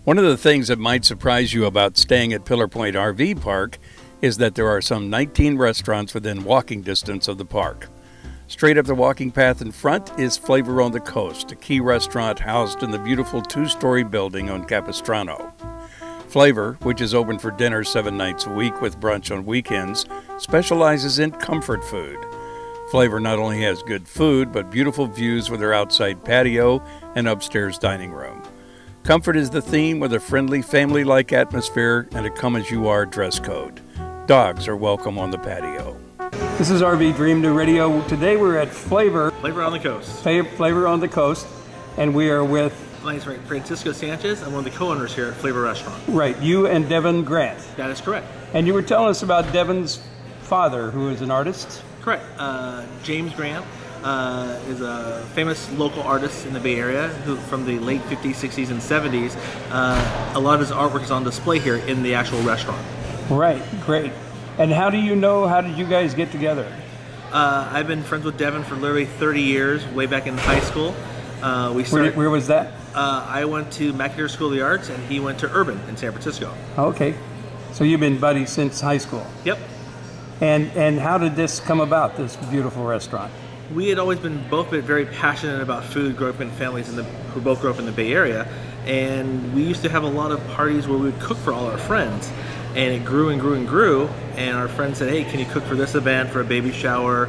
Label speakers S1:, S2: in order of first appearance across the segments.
S1: One of the things that might surprise you about staying at Pillar Point RV Park is that there are some 19 restaurants within walking distance of the park. Straight up the walking path in front is Flavor on the Coast, a key restaurant housed in the beautiful two-story building on Capistrano. Flavor, which is open for dinner 7 nights a week with brunch on weekends, specializes in comfort food. Flavor not only has good food, but beautiful views with their outside patio and upstairs dining room. Comfort is the theme with a friendly, family-like atmosphere and a come-as-you-are dress code. Dogs are welcome on the patio.
S2: This is RV Dream New Radio. Today we're at Flavor.
S3: Flavor on the Coast.
S2: Flavor on the Coast. And we are with...
S3: My name is Francisco Sanchez. I'm one of the co-owners here at Flavor Restaurant.
S2: Right, you and Devin Grant.
S3: That is correct.
S2: And you were telling us about Devin's father, who is an artist.
S3: Correct. James Grant is a famous local artist in the Bay Area who, from the late 50s, 60s, and 70s, a lot of his artwork is on display here in the actual restaurant.
S2: Right, great. And how did you guys get together?
S3: I've been friends with Devin for literally 30 years, way back in high school.
S2: Where was that?
S3: I went to McIntyre School of the Arts, and he went to Urban in San Francisco.
S2: Okay. So you've been buddies since high school?
S3: Yep.
S2: And how did this come about, this beautiful restaurant?
S3: We had always been very passionate about food, growing up in families who both grew up in the Bay Area, and we used to have a lot of parties where we would cook for all our friends, and it grew and grew and grew, and our friends said, hey, can you cook for this event, for a baby shower,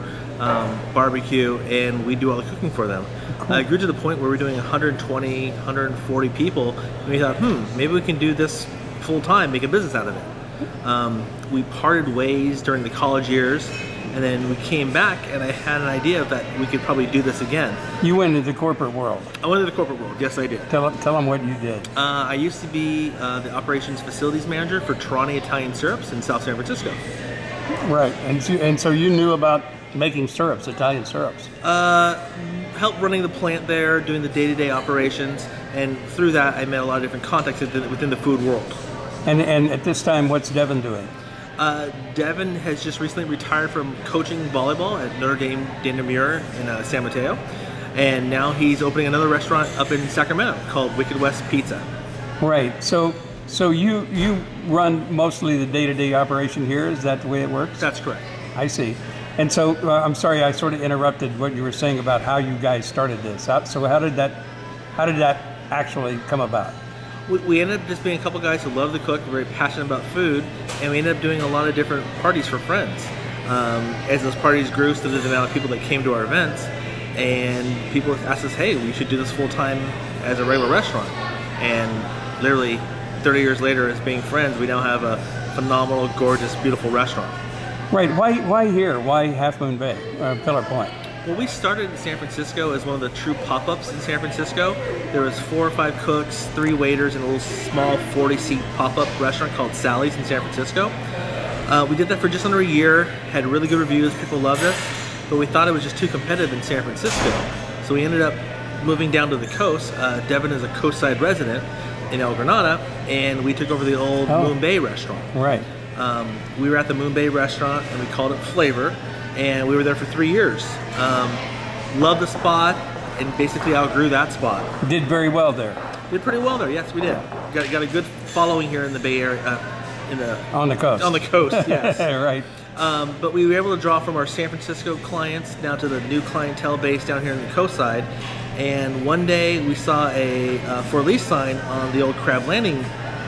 S3: barbecue, and we do all the cooking for them. Cool. It grew to the point where we're doing 120, 140 people, and we thought, maybe we can do this full time, make a business out of it. We parted ways during the college years, and then we came back, and I had an idea that we could probably do this again.
S2: You went into the corporate world.
S3: I went into the corporate world, yes I did.
S2: Tell them what you did.
S3: I used to be the operations facilities manager for Trani Italian Syrups in South San Francisco.
S2: Right, and so you knew about making syrups, Italian syrups.
S3: Helped running the plant there, doing the day-to-day operations, and through that I met a lot of different contacts within the food world.
S2: And at this time, what's Devin doing?
S3: Devin has just recently retired from coaching volleyball at Notre Dame de Namur in San Mateo, and now he's opening another restaurant up in Sacramento called Wicked West Pizza.
S2: Right. So you run mostly the day-to-day operation here. Is that the way it works?
S3: That's correct.
S2: I see. And so I'm sorry, I sort of interrupted what you were saying about how you guys started this. So how did that actually come about?
S3: We ended up just being a couple guys who love to cook, very passionate about food, and we ended up doing a lot of different parties for friends. As those parties grew, so did the amount of people that came to our events, and people asked us, hey, we should do this full time as a regular restaurant. And literally 30 years later, as being friends, we now have a phenomenal, gorgeous, beautiful restaurant. Right.
S2: Why here? Why Half Moon Bay, Pillar Point?
S3: Well, we started in San Francisco as one of the true pop-ups in San Francisco. There was 4 or 5 cooks, 3 waiters, and a little small 40-seat pop-up restaurant called Sally's in San Francisco. We did that for just under a year, had really good reviews, people loved us, but we thought it was just too competitive in San Francisco. So we ended up moving down to the coast. Devin is a coastside resident in El Granada, and we took over the old Moon Bay restaurant.
S2: Right.
S3: We were at the Moon Bay restaurant, and we called it Flavor. And we were there for 3 years. Loved the spot, and basically outgrew that spot.
S2: Did very well there.
S3: Did pretty well there. Yes, we did. Got a good following here in the Bay Area,
S2: on the coast.
S3: On the coast, yes.
S2: Right.
S3: But we were able to draw from our San Francisco clients down to the new clientele base down here in the coastside. And one day we saw a for lease sign on the old Crab Landing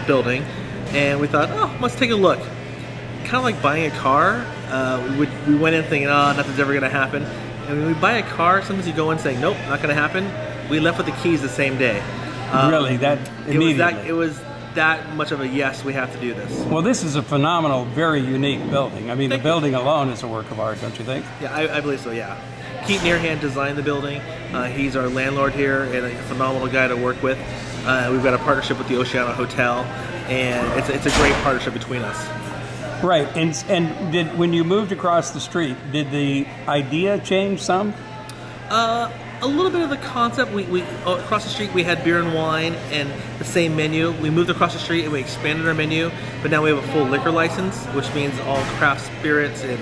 S3: building, and we thought, oh, let's take a look. Kind of like buying a car. We went in thinking, oh, nothing's ever going to happen. And when we buy a car, sometimes you go in saying, nope, not going to happen. We left with the keys the same day.
S2: Really? That immediately?
S3: It was that much of a yes, we have to do this.
S2: Well, this is a phenomenal, very unique building. I mean, the building alone is a work of art, don't you think?
S3: Yeah, I believe so, yeah. Keith Nearhand designed the building. He's our landlord here and a phenomenal guy to work with. We've got a partnership with the Oceana Hotel, and it's a great partnership between us.
S2: Right, and when you moved across the street, did the idea change some?
S3: A little bit of the concept. We across the street we had beer and wine and the same menu. We moved across the street and we expanded our menu, but now we have a full liquor license, which means all craft spirits and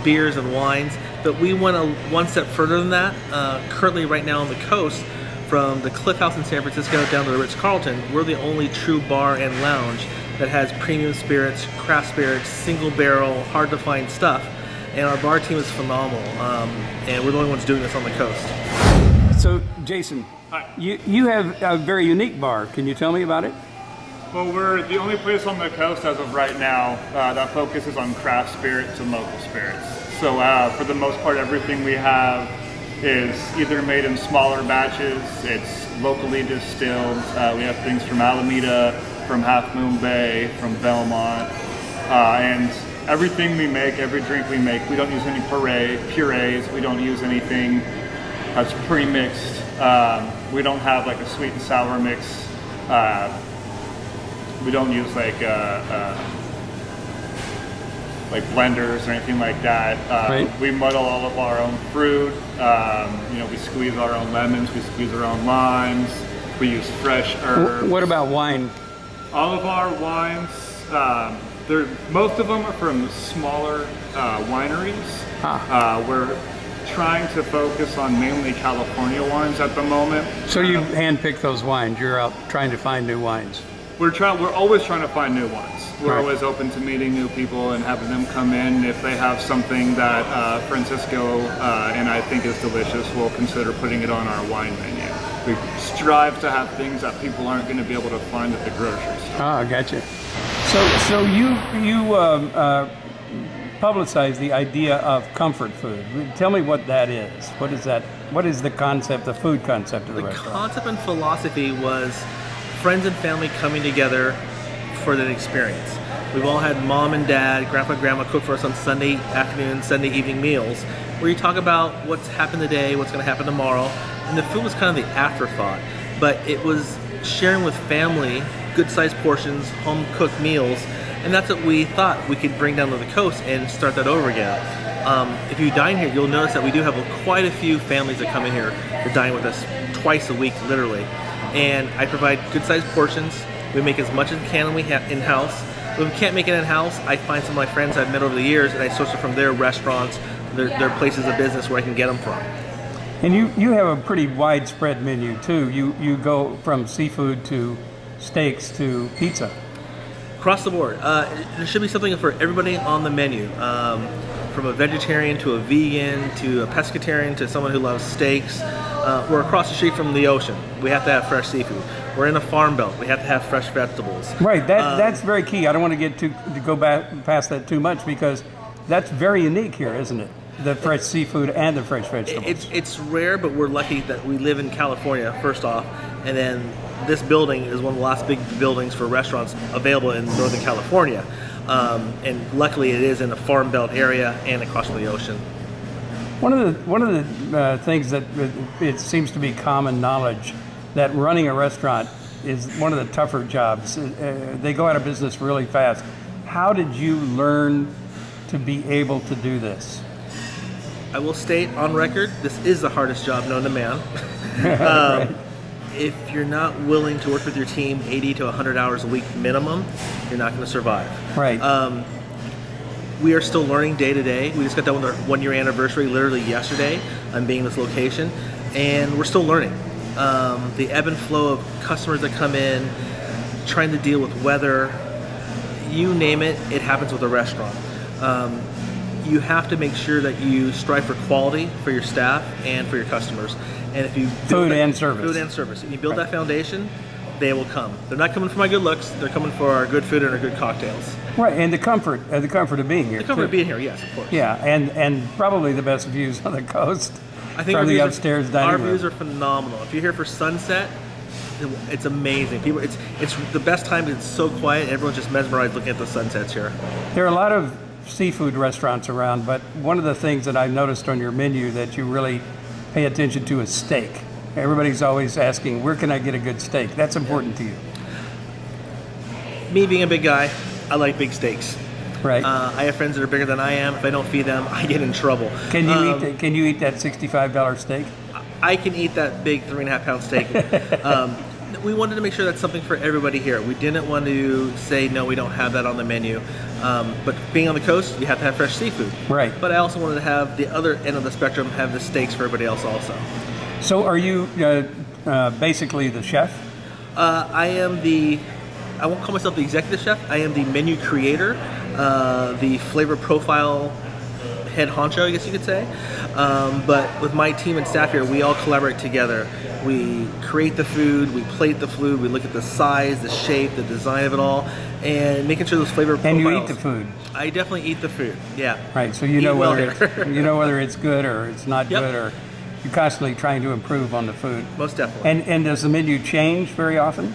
S3: beers and wines. But we went one step further than that. Currently, right now on the coast, From the Cliff House in San Francisco down to the Ritz-Carlton, we're the only true bar and lounge that has premium spirits, craft spirits, single barrel, hard to find stuff. And our bar team is phenomenal. And we're the only ones doing this on the coast.
S2: So, Jason, you have a very unique bar. Can you tell me about it?
S4: Well, we're the only place on the coast as of right now that focuses on craft spirits and local spirits. So for the most part, everything we have is either made in smaller batches, it's locally distilled. We have things from Alameda, from Half Moon Bay, from Belmont, and everything we make, every drink we make, we don't use any purees, we don't use anything that's pre-mixed. We don't have like a sweet and sour mix. We don't use like blenders or anything like that.
S2: Right.
S4: We muddle all of our own fruit. We squeeze our own lemons. We squeeze our own limes. We use fresh herbs.
S2: What about wine?
S4: All of our wines, most of them are from smaller wineries. We're trying to focus on mainly California wines at the moment.
S2: So you handpick those wines. You're out trying to find new wines.
S4: We're always trying to find new ones. We're
S2: Right.
S4: always open to meeting new people and having them come in. If they have something that Francisco and I think is delicious, we'll consider putting it on our wine menu. We strive to have things that people aren't going to be able to find at the grocery store.
S2: I gotcha. So you publicize the idea of comfort food. Tell me what that is. What is that? What is the concept, the food concept of the restaurant?
S3: Concept and philosophy was friends and family coming together for the experience. We've all had mom and dad, grandpa and grandma cook for us on Sunday afternoon, Sunday evening meals, where you talk about what's happened today, what's going to happen tomorrow, and the food was kind of the afterthought. But it was sharing with family, good-sized portions, home-cooked meals, and that's what we thought we could bring down to the coast and start that over again. If you dine here, you'll notice that we do have quite a few families that come in here to dine with us twice a week, literally. And I provide good-sized portions. We make as much as we can in-house. If we can't make it in-house, I find some of my friends I've met over the years, and I source it from their restaurants, their places of business where I can get them from.
S2: And you have a pretty widespread menu too. You go from seafood to steaks to pizza.
S3: Across the board. There should be something for everybody on the menu. From a vegetarian to a vegan to a pescatarian to someone who loves steaks. We're across the street from the ocean. We have to have fresh seafood. We're in a farm belt. We have to have fresh vegetables.
S2: Right. That's very key. I don't want to go back past that too much because that's very unique here, isn't it? The fresh seafood and the fresh vegetables.
S3: It's rare, but we're lucky that we live in California, first off, and then this building is one of the last big buildings for restaurants available in Northern California. And luckily it is in a farm belt area and across from the ocean.
S2: One of the things that it seems to be common knowledge that running a restaurant is one of the tougher jobs. They go out of business really fast. How did you learn to be able to do this?
S3: I will state on record, this is the hardest job known to man.
S2: Right.
S3: If you're not willing to work with your team 80 to 100 hours a week minimum, you're not going to survive.
S2: Right.
S3: We are still learning day to day. We just got done with our 1-year anniversary literally yesterday on being in this location, and we're still learning. The ebb and flow of customers that come in, trying to deal with weather, you name it, it happens with a restaurant. You have to make sure that you strive for quality for your staff and for your customers. And if you
S2: Food and service.
S3: If you build that foundation, they will come. They're not coming for my good looks. They're coming for our good food and our good cocktails.
S2: Right, and the comfort of being here.
S3: The comfort
S2: too.
S3: of being here, yes, of course.
S2: Yeah, and probably the best views on the coast.
S3: I think
S2: from the upstairs dining
S3: our
S2: room.
S3: views are phenomenal. If you're here for sunset, it's amazing. People, it's the best time. It's so quiet. Everyone's just mesmerized looking at the sunsets here.
S2: There are a lot of seafood restaurants around, but one of the things that I've noticed on your menu that you really pay attention to is steak. Everybody's always asking, where can I get a good steak? That's important to you.
S3: Me being a big guy, I like big steaks.
S2: Right.
S3: I have friends that are bigger than I am. If I don't feed them, I get in trouble.
S2: Can you eat that $65 steak?
S3: I can eat that big 3.5-pound steak. We wanted to make sure that's something for everybody here. We didn't want to say, no, we don't have that on the menu. But being on the coast, you have to have fresh seafood.
S2: Right.
S3: But I also wanted to have the other end of the spectrum, have the steaks for everybody else also.
S2: So are you basically the chef?
S3: I won't call myself the executive chef. I am the menu creator, the flavor profile head honcho, I guess you could say. But with my team and staff here, we all collaborate together. We create the food, we plate the food, we look at the size, the shape, the design of it all, and making sure those flavor profiles.
S2: And you eat the food.
S3: I definitely eat the food. Yeah.
S2: Right. So you know whether it's good or it's not
S3: Yep.
S2: good, or you're constantly trying to improve on the food.
S3: Most definitely.
S2: And does the menu change very often?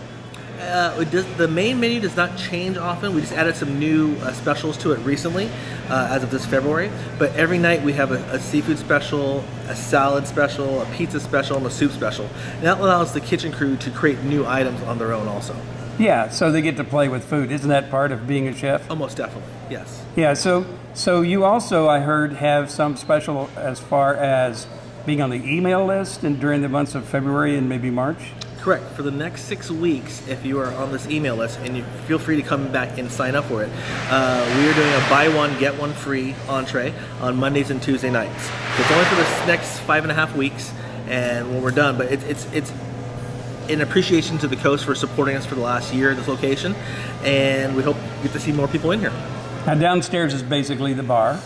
S3: The main menu does not change often. We just added some new specials to it recently, as of this February. But every night we have a seafood special, a salad special, a pizza special, and a soup special. And that allows the kitchen crew to create new items on their own also.
S2: Yeah, so they get to play with food. Isn't that part of being a chef?
S3: Almost definitely, yes.
S2: Yeah, so you also, I heard, have some special as far as being on the email list and during the months of February and maybe March?
S3: Correct. For the next 6 weeks, if you are on this email list, and you feel free to come back and sign up for it, we are doing a buy one, get one free entree on Mondays and Tuesday nights. So it's only for the next 5.5 weeks, and when we're done, but it's in appreciation to the Coast for supporting us for the last year at this location, and we hope you get to see more people in here.
S2: Now downstairs is basically the bar.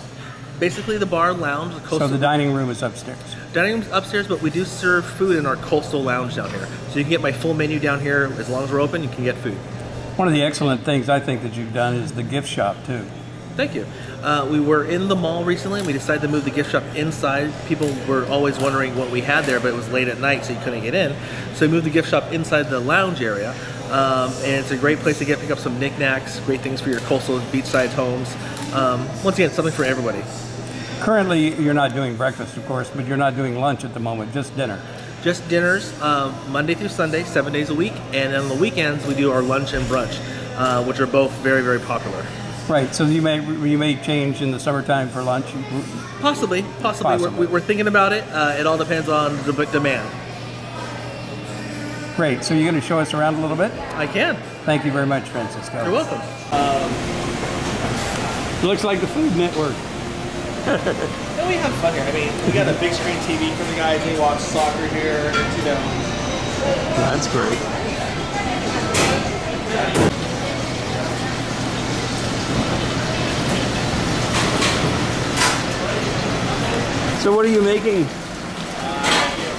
S3: Basically the bar lounge.
S2: So the dining room is upstairs.
S3: Dining room's upstairs, but we do serve food in our coastal lounge down here. So you can get my full menu down here. As long as we're open, you can get food.
S2: One of the excellent things I think that you've done is the gift shop too.
S3: Thank you. We were in the mall recently, and we decided to move the gift shop inside. People were always wondering what we had there, but it was late at night, so you couldn't get in. So we moved the gift shop inside the lounge area, and it's a great place to pick up some knickknacks, great things for your coastal beachside homes. Once again, something for everybody.
S2: Currently, you're not doing breakfast, of course, but you're not doing lunch at the moment, just dinner.
S3: Just dinners, Monday through Sunday, 7 days a week, and on the weekends we do our lunch and brunch, which are both very, very popular.
S2: Right, so you may change in the summertime for lunch?
S3: Possibly. We're thinking about it. It all depends on the demand.
S2: Great, so you're going to show us around a little bit?
S3: I can.
S2: Thank you very much, Francisco.
S3: You're welcome.
S2: Looks like the Food Network.
S3: And we have fun here. I mean, we got a big screen TV for the guys. They watch soccer here. It's,
S2: That's great. So what are you making?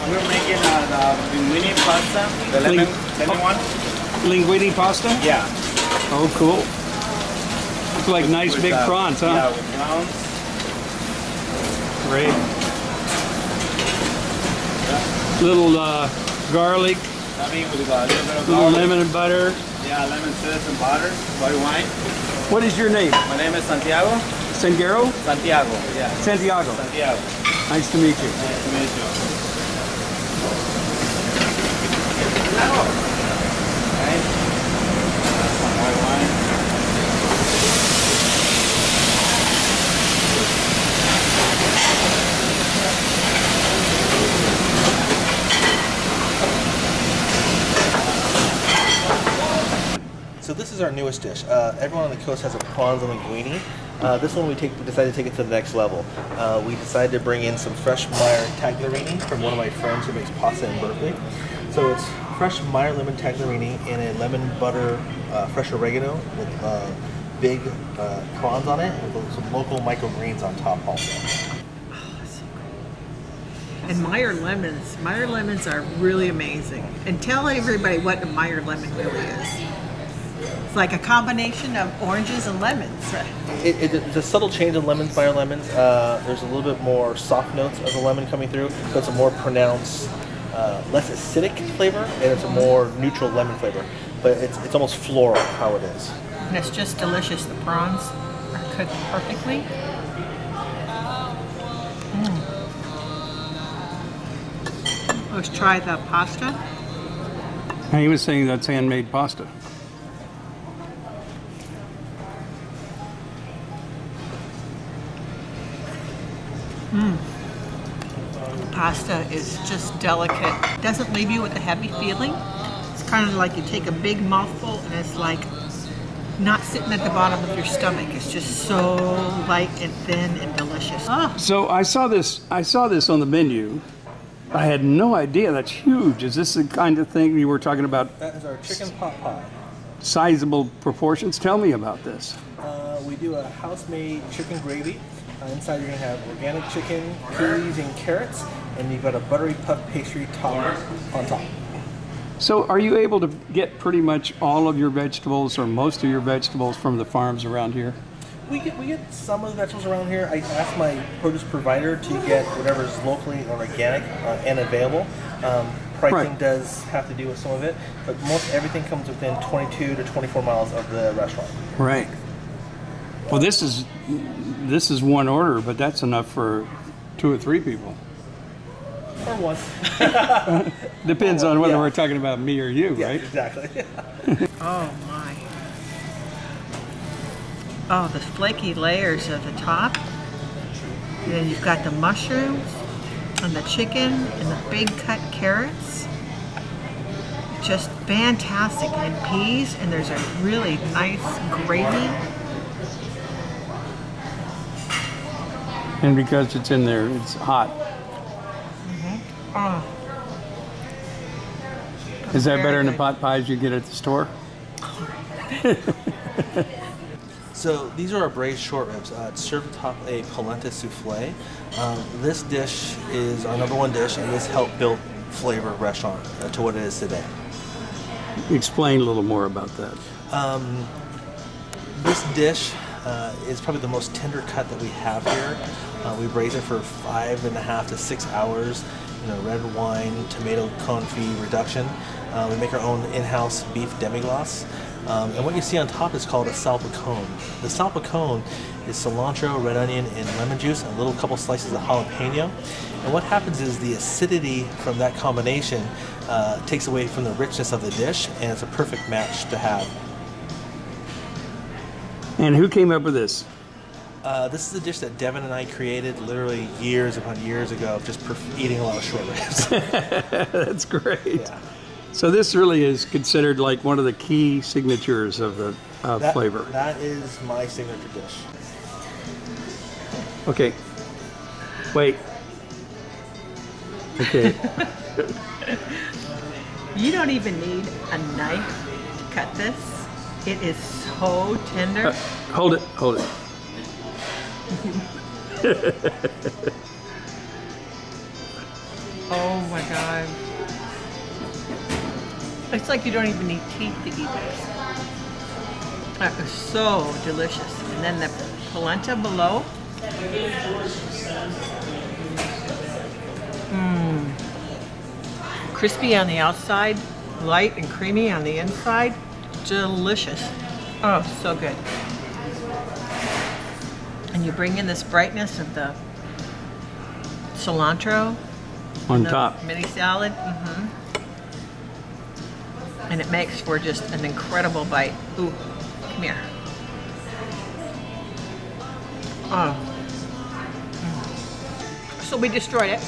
S5: We're making the linguine pasta, the lemon one.
S2: Linguine pasta?
S5: Yeah.
S2: Oh, cool. Looks like nice
S5: With,
S2: big prawns, huh?
S5: Yeah, with prawns.
S2: Great. Little garlic,
S5: I mean, with a little bit of
S2: little
S5: garlic.
S2: lemon and butter.
S5: Yeah, lemon zest and butter, white wine.
S2: What is your name?
S5: My name is Santiago.
S2: Sangaro?
S5: Santiago, yeah.
S2: Santiago.
S5: Santiago.
S2: Nice to meet you.
S5: Nice to meet you. Right. Some white wine.
S3: So this is our newest dish. Everyone on the coast has a prawns linguine. This one we decided to take it to the next level. We decided to bring in some fresh Meyer tagliarini from one of my friends who makes pasta in Berkeley. So it's fresh Meyer lemon tagliarini in a lemon butter, fresh oregano with big prawns on it, with some local microgreens on top also.
S6: And Meyer lemons are really amazing. And tell everybody what a Meyer lemon really is. It's like a combination of oranges and lemons, right?
S3: It's a subtle change in lemons, Meyer lemons. There's a little bit more soft notes of the lemon coming through, so it's a more pronounced, less acidic flavor, and it's a more neutral lemon flavor. But it's almost floral how it is.
S6: And it's just delicious. The prawns are cooked perfectly. Let's try the pasta.
S2: He was saying that's handmade pasta.
S6: Pasta is just delicate. Doesn't leave you with a heavy feeling. It's kind of like you take a big mouthful and it's like not sitting at the bottom of your stomach. It's just so light and thin and delicious. Ah.
S2: So I saw this on the menu, I had no idea. That's huge. Is this the kind of thing you were talking about?
S3: That is our chicken pot pie.
S2: Sizable proportions? Tell me about this.
S3: We do a house-made chicken gravy. Inside you're going to have organic chicken, peas, and carrots, and you've got a buttery puff pastry top on top.
S2: So are you able to get pretty much all of your vegetables or most of your vegetables from the farms around here?
S3: We get some of the vegetables around here. I ask my produce provider to get whatever is locally or organic and available. Pricing does have to do with some of it, but most everything comes within 22 to 24 miles of the restaurant.
S2: Right. Well, this is one order, but that's enough for 2 or 3 people.
S3: Or one.
S2: Depends on whether we're talking about me or you,
S3: Yeah,
S2: right?
S3: exactly.
S6: Oh my. Oh, the flaky layers at the top. And then you've got the mushrooms and the chicken and the big cut carrots. Just fantastic. And peas, and there's a really nice gravy.
S2: And because it's in there, it's hot.
S6: Oh,
S2: Is that
S6: very
S2: better than the
S6: good.
S2: pot pies you get at the store?
S3: So these are our braised short ribs. It's served atop a polenta souffle. This dish is our #1 dish, and this helped build Flavor Restaurant to what it is today.
S2: Explain a little more about that.
S3: This dish is probably the most tender cut that we have here. We braise it for 5.5 to 6 hours in a red wine tomato confit reduction. We make our own in-house beef demi-glace. And what you see on top is called a salpicone. The salpicone is cilantro, red onion, and lemon juice, and a little couple slices of jalapeno. And what happens is the acidity from that combination takes away from the richness of the dish, and it's a perfect match to have.
S2: And who came up with this?
S3: This is a dish that Devin and I created literally years upon years ago, just eating a lot of short ribs.
S2: That's great.
S3: Yeah.
S2: So this really is considered like one of the key signatures of the flavor.
S3: That is my signature dish.
S2: Okay. Wait. Okay.
S6: You don't even need a knife to cut this. It is so tender.
S2: Hold it. Hold it.
S6: Oh my God. It's like you don't even need teeth to eat this. That is so delicious. And then the polenta below. Crispy on the outside, light and creamy on the inside. Delicious. Oh, so good. And you bring in this brightness of the cilantro
S2: On
S6: the
S2: top.
S6: mini salad. And it makes for just an incredible bite. Ooh, come here. Oh. So we destroyed it.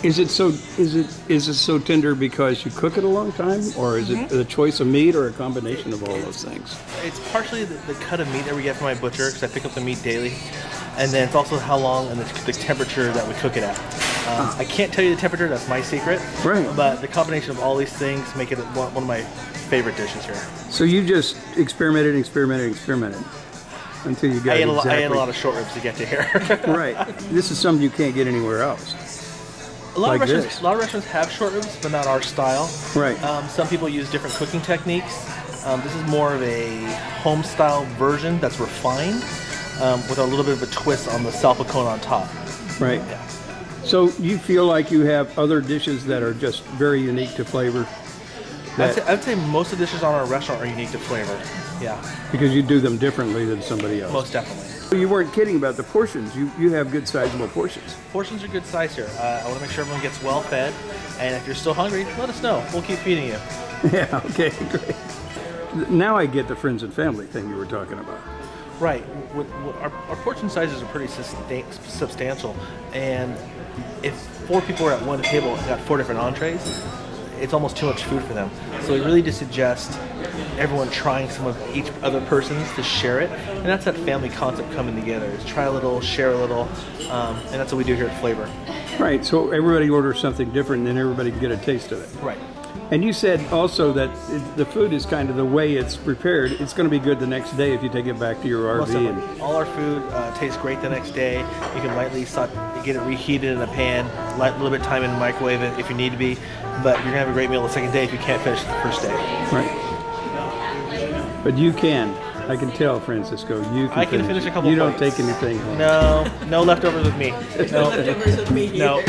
S2: Is it so tender because you cook it a long time, or is it the choice of meat, or a combination of all those things?
S3: It's partially the cut of meat that we get from my butcher, because I pick up the meat daily, and then it's also how long and the temperature that we cook it at. I can't tell you the temperature, that's my secret.
S2: Right.
S3: But the combination of all these things make it one of my favorite dishes here.
S2: So you just experimented until you got
S3: I ate
S2: exactly.
S3: a lot of short ribs to get to here.
S2: Right. This is something you can't get anywhere else.
S3: A lot
S2: Like
S3: of
S2: this.
S3: restaurants have short ribs, but not our style.
S2: Right.
S3: Some people use different cooking techniques. This is more of a home style version that's refined, with a little bit of a twist on the salpicone on top.
S2: Right.
S3: Yeah.
S2: So you feel like you have other dishes that are just very unique to flavor?
S3: I'd say most of the dishes on our restaurant are unique to flavor. Yeah,
S2: Because you do them differently than somebody else.
S3: most definitely.
S2: You weren't kidding about the portions. You have good sizable portions.
S3: Portions are good size here. I want to make sure everyone gets well fed, and if you're still hungry, let us know. We'll keep feeding you.
S2: Yeah, okay, great. Now I get the friends and family thing you were talking about.
S3: Right. Our portion sizes are pretty substantial, and if 4 people are at one table and got 4 different entrees, it's almost too much food for them. So we really just suggest everyone trying some of each other person's to share it, and that's that family concept coming together. Is try a little, share a little, and that's what we do here at Flavor.
S2: Right. So everybody orders something different, and then everybody can get a taste of it.
S3: Right.
S2: And you said also that the food is kind of the way it's prepared. It's going to be good the next day if you take it back to your
S3: Most
S2: RV.
S3: definitely. All our food tastes great the next day. You can lightly get it reheated in a pan, a little bit of time in the microwave it if you need to be. But you're gonna have a great meal the second day if you can't finish the first day.
S2: Right. But you can. I can tell, Francisco.
S3: I can finish a couple.
S2: You don't
S3: plates.
S2: take anything home.
S3: No leftovers with me.
S6: No leftovers with me.
S3: No.